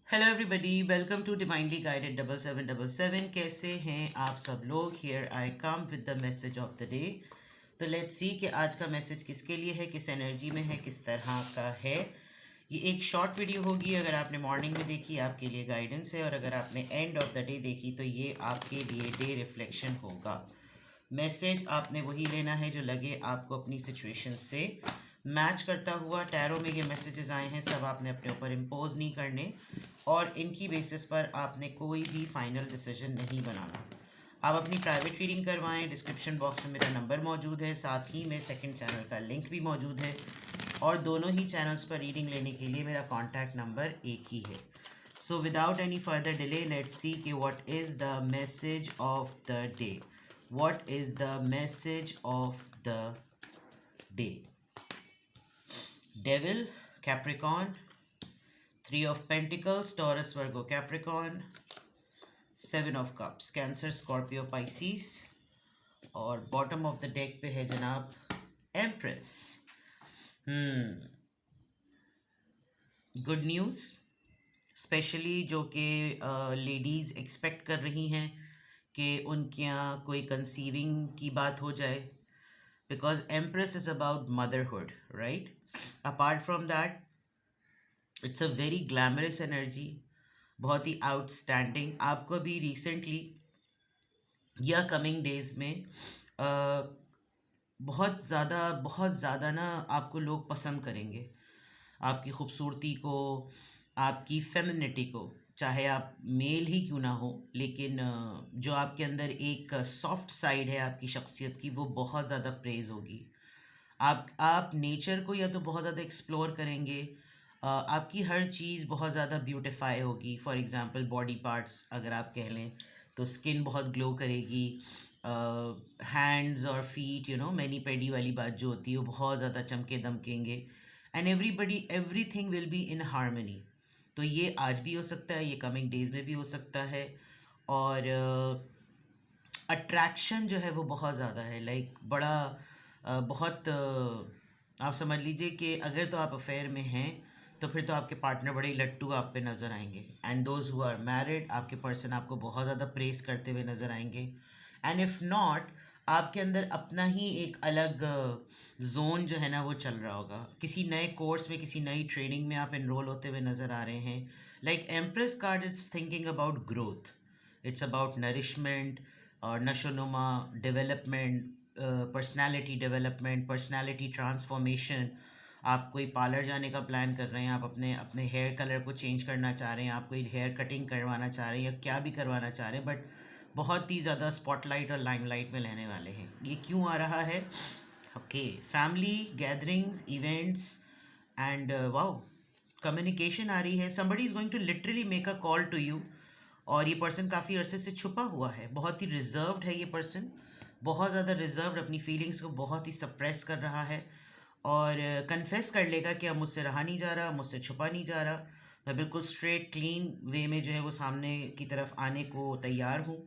Hello everybody, welcome to divinely guided 7777। कैसे हैं आप सब लोग? Here I come with the message of the day. तो लेट्स सी कि आज का मैसेज किसके लिए है, किस एनर्जी में है, किस तरह का है। ये एक शॉर्ट वीडियो होगी। अगर आपने मॉर्निंग में देखी आपके लिए गाइडेंस है, और अगर आपने एंड ऑफ द डे देखी तो ये आपके लिए डे रिफ्लेक्शन होगा। मैसेज आपने वही लेना है जो लगे आपको अपनी सिचुएशन से मैच करता हुआ। टैरो में ये मैसेजेस आए हैं, सब आपने अपने ऊपर इम्पोज नहीं करने, और इनकी बेसिस पर आपने कोई भी फाइनल डिसीजन नहीं बनाना। आप अपनी प्राइवेट रीडिंग करवाएं। डिस्क्रिप्शन बॉक्स में मेरा नंबर मौजूद है, साथ ही में सेकंड चैनल का लिंक भी मौजूद है, और दोनों ही चैनल्स पर रीडिंग लेने के लिए मेरा कॉन्टैक्ट नंबर एक ही है। So without any further delay let's see कि what is the message of the day. What is the message of the day? Devil, Capricorn, three of pentacles, Taurus, Virgo, Capricorn, seven of cups, Cancer, Scorpio, Pisces, और bottom of the deck पे है जनाब empress. Good news, specially जो कि ladies expect कर रही हैं कि उनके यहाँ कोई कंसीविंग की बात हो जाए, because empress is about motherhood, right? Apart from that it's a very glamorous energy, बहुत ही आउटस्टैंडिंग। आपको भी रिसेंटली या कमिंग डेज में बहुत ज़्यादा ना आपको लोग पसंद करेंगे, आपकी खूबसूरती को, आपकी फेमिनिटी को। चाहे आप मेल ही क्यों ना हो, लेकिन जो आपके अंदर एक सॉफ्ट साइड है आपकी शख्सियत की, वो बहुत ज़्यादा प्रेज होगी। आप नेचर को या तो बहुत ज़्यादा एक्सप्लोर करेंगे। आपकी हर चीज़ बहुत ज़्यादा ब्यूटिफाई होगी। फॉर एग्ज़ाम्पल बॉडी पार्ट्स अगर आप कह लें तो स्किन बहुत ग्लो करेगी। हैंड्स और फीट, मैनी पेडी वाली बात जो होती है, वो बहुत ज़्यादा चमके दमकेंगे। And everything will be in harmony. तो ये आज भी हो सकता है, ये कमिंग डेज में भी हो सकता है। और अट्रैक्शन जो है वो बहुत ज़्यादा है, लाइक बड़ा बहुत आप समझ लीजिए कि अगर तो आप अफेयर में हैं तो फिर तो आपके पार्टनर बड़े ही लट्टू आप पे नज़र आएंगे। And those who are married, आपके पर्सन आपको बहुत ज़्यादा प्रेस करते हुए नज़र आएंगे। एंड इफ़ नॉट, आपके अंदर अपना ही एक अलग जोन जो है ना वो चल रहा होगा। किसी नए कोर्स में, किसी नई ट्रेनिंग में आप इनरोल होते हुए नज़र आ रहे हैं। Like empress card is thinking about growth, it's about nourishment और नशोनुमा, development, personality development, personality transformation. आप कोई पार्लर जाने का प्लान कर रहे हैं, आप अपने अपने हेयर कलर को चेंज करना चाह रहे हैं, आप कोई हेयर कटिंग करवाना चाह रहे हैं, या क्या भी करवाना चाह रहे हैं, बट बहुत ही ज़्यादा स्पॉटलाइट और लाइमलाइट में रहने वाले हैं। ये क्यों आ रहा है? Okay, family gatherings, events, and wow, communication आ रही है। Somebody is going to literally make a call to you. और ये पर्सन काफ़ी अरसे से छुपा हुआ है, बहुत ही रिजर्व्ड है ये पर्सन, बहुत ज़्यादा रिजर्व्ड, अपनी फीलिंग्स को बहुत ही सप्रेस कर रहा है। और कन्फेस कर लेगा कि अब मुझसे रहा नहीं जा रहा, मुझसे छुपा नहीं जा रहा, मैं बिल्कुल स्ट्रेट क्लीन वे में जो है वो सामने की तरफ आने को तैयार हूँ।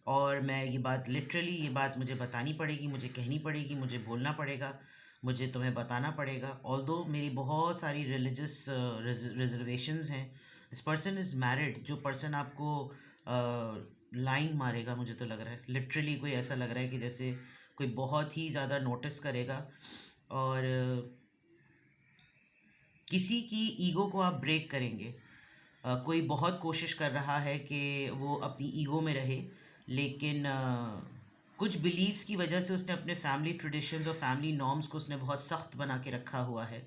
और मैं ये बात लिटरली, ये बात मुझे बतानी पड़ेगी, मुझे कहनी पड़ेगी, मुझे बोलना पड़ेगा, मुझे तुम्हें बताना पड़ेगा। ऑल्दो मेरी बहुत सारी रिलीजियस रिजर्वेशंस हैं। This person is married. जो पर्सन आपको लाइन मारेगा, मुझे तो लग रहा है लिटरली, कोई ऐसा लग रहा है कि जैसे कोई बहुत ही ज़्यादा नोटिस करेगा, और किसी की ईगो को आप ब्रेक करेंगे। कोई बहुत कोशिश कर रहा है कि वो अपनी ईगो में रहे, लेकिन कुछ बिलीव्स की वजह से उसने अपने फैमिली ट्रेडिशंस और फैमिली नॉर्म्स को उसने बहुत सख्त बना के रखा हुआ है।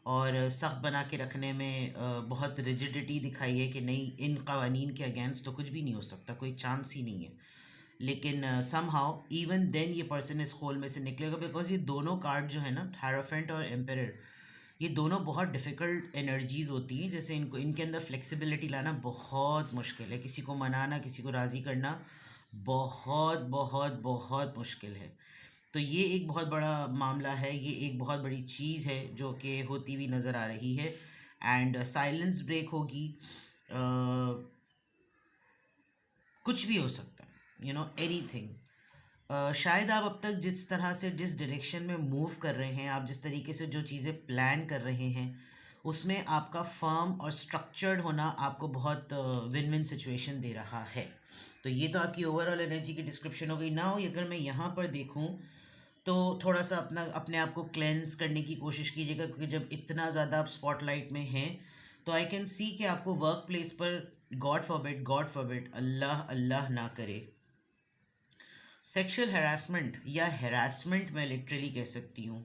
और सख्त बना के रखने में बहुत रिजिडिटी दिखाई है कि नहीं, इन कवानीन के अगेंस्ट तो कुछ भी नहीं हो सकता, कोई चांस ही नहीं है। लेकिन समहाउ इवन देन ये पर्सन इस होल में से निकलेगा, बिकॉज ये दोनों कार्ड जो है ना, हायरोफेंट और एम्परर, ये दोनों बहुत डिफ़िकल्ट एनर्जीज़ होती हैं। जैसे इनको, इनके अंदर फ्लेक्सिबिलिटी लाना बहुत मुश्किल है, किसी को मनाना, किसी को राज़ी करना बहुत बहुत बहुत मुश्किल है। तो ये एक बहुत बड़ा मामला है, ये एक बहुत बड़ी चीज़ है जो कि होती हुई नज़र आ रही है। एंड साइलेंस ब्रेक होगी। कुछ भी हो सकता है, एनीथिंग। शायद आप अब तक जिस तरह से, जिस डायरेक्शन में मूव कर रहे हैं, आप जिस तरीके से जो चीज़ें प्लान कर रहे हैं, उसमें आपका फर्म और स्ट्रक्चर्ड होना आपको बहुत विन विन सिचुएशन दे रहा है। तो ये तो आपकी ओवरऑल एनर्जी की डिस्क्रिप्शन हो गई ना। अगर मैं यहाँ पर देखूँ तो थोड़ा सा अपने आप को क्लेंस करने की कोशिश कीजिएगा, क्योंकि जब इतना ज़्यादा आप स्पॉटलाइट में हैं तो आई कैन सी कि आपको वर्क प्लेस पर गॉड फॉरबिड अल्लाह अल्लाह ना करे, सेक्सुअल हैरासमेंट या हैरासमेंट मैं लिटरली कह सकती हूँ,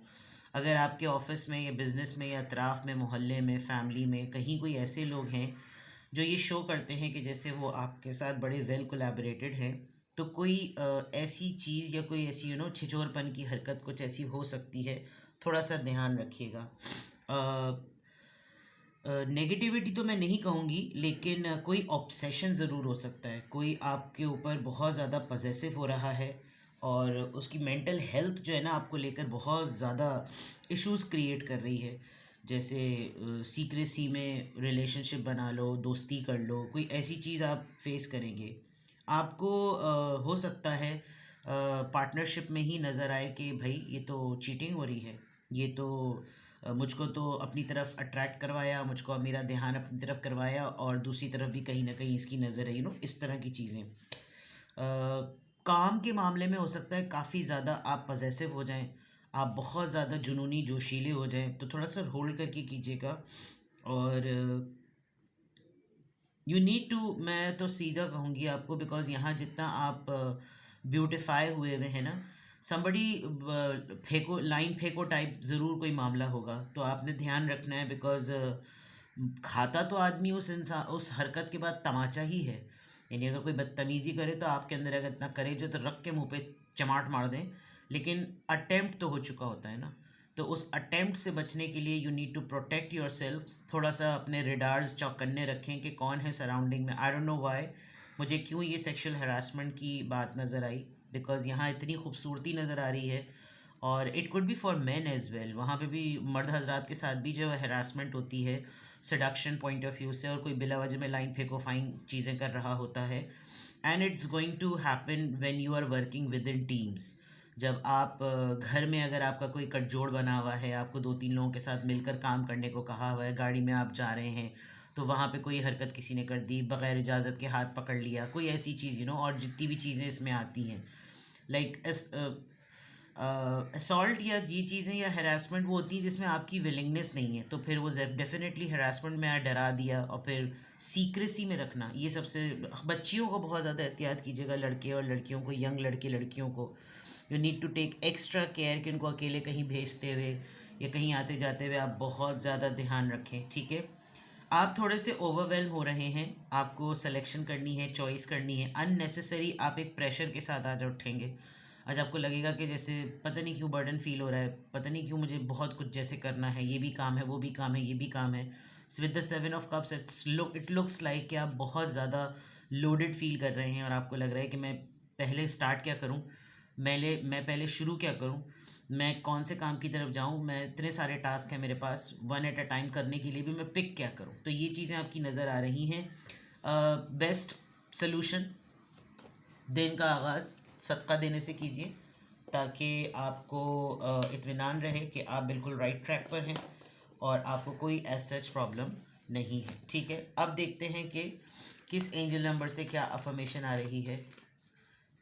अगर आपके ऑफिस में या बिज़नेस में या अतराफ़ में, मोहल्ले में, फैमिली में कहीं कोई ऐसे लोग हैं जो ये शो करते हैं कि जैसे वो आपके साथ बड़े वेल कोलैबोरेटेड हैं, तो कोई ऐसी चीज़ या कोई ऐसी छिछोरपन की हरकत कुछ ऐसी हो सकती है, थोड़ा सा ध्यान रखिएगा। नेगेटिविटी तो मैं नहीं कहूँगी, लेकिन कोई ऑब्सेशन ज़रूर हो सकता है, कोई आपके ऊपर बहुत ज़्यादा पजेसिव हो रहा है और उसकी मेंटल हेल्थ जो है ना आपको लेकर बहुत ज़्यादा इश्यूज़ क्रिएट कर रही है। जैसे सीक्रेसी में रिलेशनशिप बना लो, दोस्ती कर लो, कोई ऐसी चीज़ आप फेस करेंगे। आपको हो सकता है पार्टनरशिप में ही नज़र आए कि भाई ये तो चीटिंग हो रही है, ये तो मुझको तो अपनी तरफ अट्रैक्ट करवाया, मुझको मेरा ध्यान अपनी तरफ करवाया और दूसरी तरफ भी कहीं ना कहीं इसकी नज़र है, इस तरह की चीज़ें। काम के मामले में हो सकता है काफ़ी ज़्यादा आप पजेसिव हो जाएं, आप बहुत ज़्यादा जुनूनी जोशीले हो जाएं, तो थोड़ा सा होल्ड करके कीजिएगा। और यू नीड टू, मैं तो सीधा कहूँगी आपको, बिकॉज यहाँ जितना आप ब्यूटिफाई हुए हैं ना, समबडी फेंको लाइन फेंको टाइप ज़रूर कोई मामला होगा, तो आपने ध्यान रखना है। बिकॉज खाता तो आदमी उस इंसान उस हरकत के बाद तमाचा ही है, यानी अगर कोई बदतमीज़ी करे तो आपके अंदर अगर इतना करेज है तो रख के मुंह पे चमाट मार दें, लेकिन अटेम्प्ट तो हो चुका होता है ना। तो उस अटेम्प्ट से बचने के लिए you need to protect yourself, थोड़ा सा अपने रेडार्स चौकन्ने रखें कि कौन है सराउंडिंग में। आई डोंट नो वाई मुझे क्यों ये सेक्सुअल हरासमेंट की बात नज़र आई, बिकॉज यहाँ इतनी खूबसूरती नज़र आ रही है, और it could be for man as well, वहाँ पे भी मर्द हजरात के साथ भी जो हरासमेंट होती है सडक्शन पॉइंट ऑफ व्यू से, और कोई बिला वजह में लाइन फेंको फाइन चीज़ें कर रहा होता है। And it's going to happen when you are working with in teams. जब आप घर में अगर आपका कोई कटजोड़ बना हुआ है, आपको 2-3 लोगों के साथ मिलकर काम करने को कहा हुआ है, गाड़ी में आप जा रहे हैं तो वहाँ पे कोई हरकत किसी ने कर दी, बग़ैर इजाज़त के हाथ पकड़ लिया, कोई ऐसी चीज़ और जितनी भी चीज़ें इसमें आती हैं, लाइक असॉल्ट या ये चीज़ें या हरासमेंट वो होती है जिसमें आपकी विलिंगनेस नहीं है, तो फिर वो डेफिनेटली हरासमेंट में डरा दिया। और फिर सीक्रेसी में रखना, ये सबसे, बच्चियों को बहुत ज़्यादा एहतियात कीजिएगा, लड़के और लड़कियों को, यंग लड़के लड़कियों को you need to take extra care कि उनको अकेले कहीं भेजते हुए या कहीं आते जाते हुए आप बहुत ज़्यादा ध्यान रखें, ठीक है। आप थोड़े से ओवरवेल्म हो रहे हैं, आपको सिलेक्शन करनी है, चॉइस करनी है, अननेसेसरी आप एक प्रेशर के साथ आज उठेंगे। आज आपको लगेगा कि जैसे पता नहीं क्यों बर्डन फील हो रहा है, पता नहीं क्यों मुझे बहुत कुछ जैसे करना है, ये भी काम है, वो भी काम है, ये भी काम है। With the 7 of cups it looks like कि आप बहुत ज़्यादा लोडेड फील कर रहे हैं, और आपको लग रहा है कि मैं पहले स्टार्ट क्या करूं, मैं पहले शुरू क्या करूं, मैं कौन से काम की तरफ जाऊं, मैं इतने सारे टास्क हैं मेरे पास, वन एट अ टाइम करने के लिए भी मैं पिक क्या करूं। तो ये चीज़ें आपकी नज़र आ रही हैं। बेस्ट सोल्यूशन, दिन का आगाज़ सदका देने से कीजिए, ताकि आपको इत्मीनान रहे कि आप बिल्कुल राइट ट्रैक पर हैं और आपको कोई एज सच प्रॉब्लम नहीं है, ठीक है। अब देखते हैं कि किस एंजल नंबर से क्या अफर्मेशन आ रही है,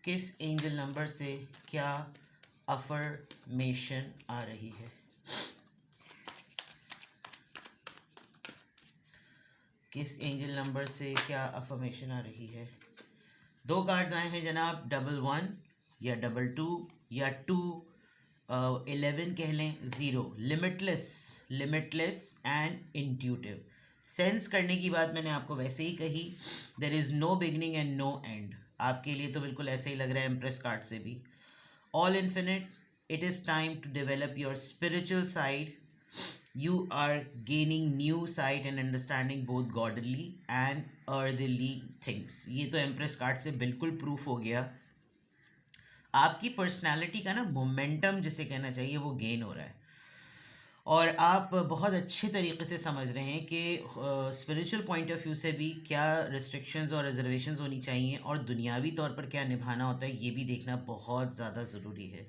किस एंजल नंबर से क्या अफर्मेशन आ रही है। किस एंजल नंबर से क्या अफर्मेशन आ रही है। 2 कार्ड्स आए हैं जनाब, 11 या 22 या 2, 11 कह लें, 0, लिमिटलेस एंड इंट्यूटिव। सेंस करने की बात मैंने आपको वैसे ही कही, there is no beginning and no end. आपके लिए तो बिल्कुल ऐसे ही लग रहा है एम्प्रेस कार्ड से भी। All infinite, it is time to develop your spiritual side, you are gaining new sight and understanding both godly and earthly things। ये तो एम्प्रेस कार्ड से बिल्कुल प्रूफ हो गया। आपकी पर्सनालिटी का ना मोमेंटम जिसे कहना चाहिए वो गेन हो रहा है, और आप बहुत अच्छे तरीके से समझ रहे हैं कि स्पिरिचुअल पॉइंट ऑफ व्यू से भी क्या रिस्ट्रिक्शंस और रिजर्वेशंस होनी चाहिए, और दुनियावी तौर पर क्या निभाना होता है, ये भी देखना बहुत ज़्यादा ज़रूरी है।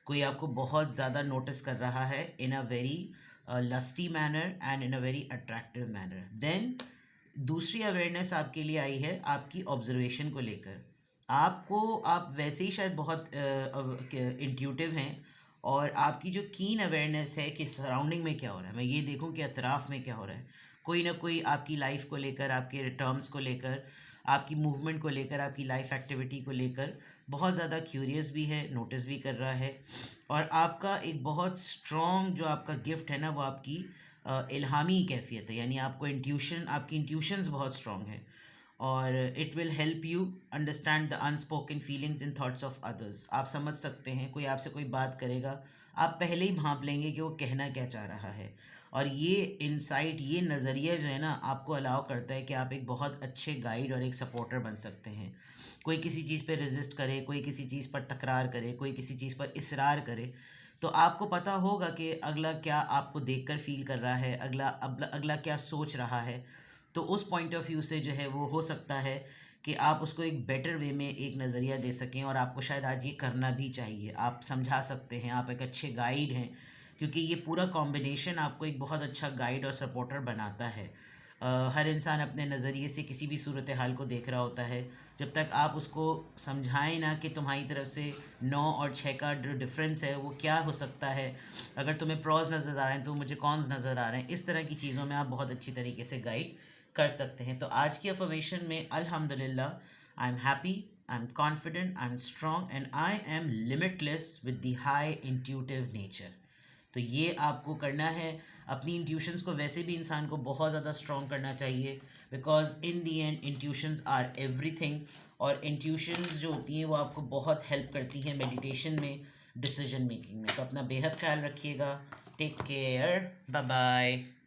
कोई आपको बहुत ज़्यादा नोटिस कर रहा है in a very lusty manner and in a very attractive manner. Then दूसरी अवेयरनेस आपके लिए आई है आपकी ऑब्जर्वेशन को लेकर। आप वैसे ही शायद बहुत इंट्यूटिव हैं, और आपकी जो कीन अवेयरनेस है कि सराउंडिंग में क्या हो रहा है, मैं ये देखूं कि अतराफ़ में क्या हो रहा है, कोई ना कोई आपकी लाइफ को लेकर, आपके टर्म्स को लेकर, आपकी मूवमेंट को लेकर, आपकी लाइफ एक्टिविटी को लेकर बहुत ज़्यादा क्यूरियस भी है, नोटिस भी कर रहा है। और आपका एक बहुत स्ट्रॉन्ग जो आपका गिफ्ट है ना, वो आपकी इल्हामी कैफियत है, यानी आपको इंट्यूशन, आपकी इंट्यूशंस बहुत स्ट्रॉन्ग है, और it will help you understand the unspoken feelings and thoughts of others. आप समझ सकते हैं, कोई आपसे कोई बात करेगा, आप पहले ही भांप लेंगे कि वो कहना क्या चाह रहा है। और ये इंसाइट, ये नज़रिया जो है ना, आपको अलाउ करता है कि आप एक बहुत अच्छे गाइड और एक सपोर्टर बन सकते हैं। कोई किसी चीज़ पे रेजिस्ट करे, कोई किसी चीज़ पर तकरार करे, कोई किसी चीज़ पर इसरार करे, तो आपको पता होगा कि अगला क्या आपको देखकर फील कर रहा है, अगला क्या सोच रहा है। तो उस पॉइंट ऑफ व्यू से जो है वो हो सकता है कि आप उसको एक बेटर वे में एक नज़रिया दे सकें, और आपको शायद आज ये करना भी चाहिए। आप समझा सकते हैं, आप एक अच्छे गाइड हैं, क्योंकि ये पूरा कॉम्बिनेशन आपको एक बहुत अच्छा गाइड और सपोर्टर बनाता है। हर इंसान अपने नज़रिए से किसी भी सूरत हाल को देख रहा होता है। जब तक आप उसको समझाएं ना कि तुम्हारी तरफ से 9 और 6 का जो डिफरेंस है वो क्या हो सकता है, अगर तुम्हें प्रॉज नज़र आ रहे हैं तो मुझे कॉन्स नज़र आ रहे हैं, इस तरह की चीज़ों में आप बहुत अच्छी तरीके से गाइड कर सकते हैं। तो आज की अफर्मेशन में अल्हम्दुलिल्लाह, I am happy, I am confident, I am strong and I am limitless with the high intuitive nature. तो ये आपको करना है। अपनी इंट्यूशंस को वैसे भी इंसान को बहुत ज़्यादा स्ट्रॉन्ग करना चाहिए, because in the end intuitions are everything. और इंट्यूशंस जो होती हैं वो आपको बहुत हेल्प करती हैं मेडिटेशन में, डिसीजन मेकिंग में। तो अपना बेहद ख्याल रखिएगा। Take care, bye bye.